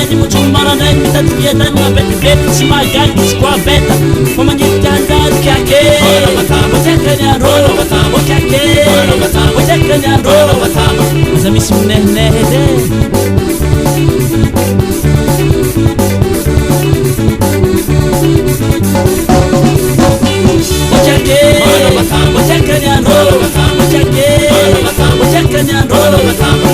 ni mchumara na mitatukia na mabeti beti simagani sikwa beta Mama njitanda kyake Oro matama Wajakanya roro matama Kyake Oro matama Wajakanya roro matama Mazamisi mnenede Wajake Oro matama Wajakanya roro matama Wajake Oro matama Wajakanya roro matama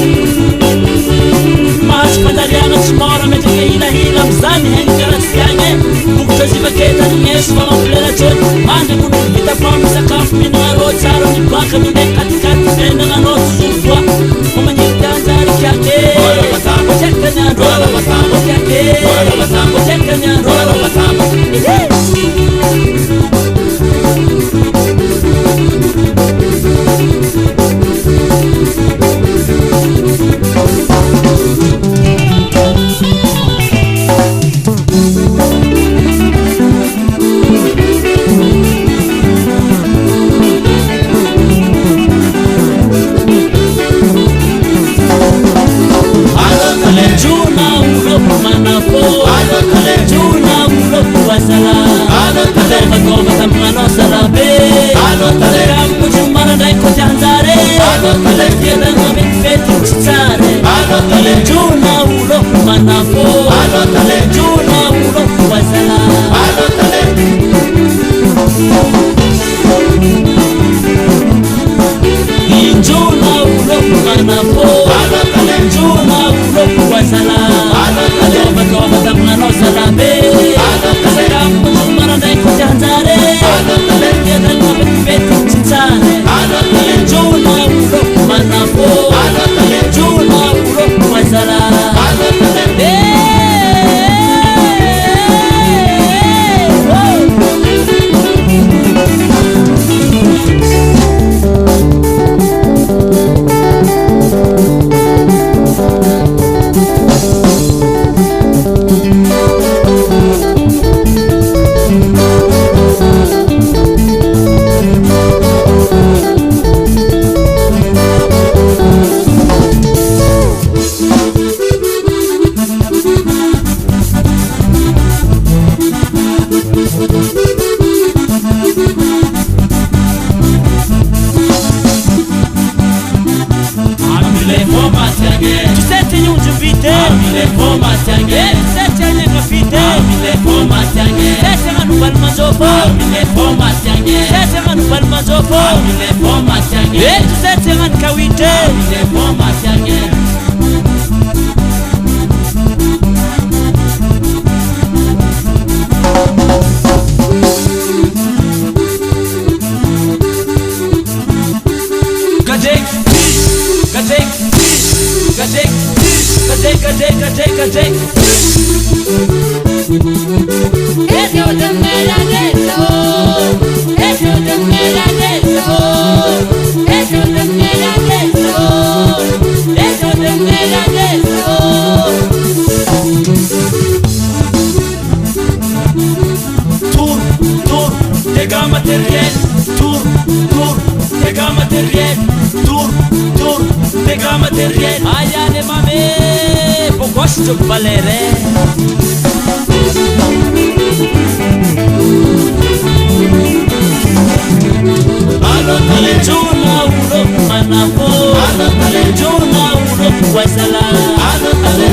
Madariana tomorrow metake hila mzani hengara sianye Mukutaziva keta niyesu mama kulera choni Mande kunu vita famu sakafu minua rocharo Nibaka mine katikati venda na notu zufwa Mama nyitanzari kyake Oro matama Wajekanya roro matama Kyake Oro matama Wajekanya roro matama Ayane mame Pokoshcho balere Alotale juna uro manafo Alotale juna uro wasala Alotale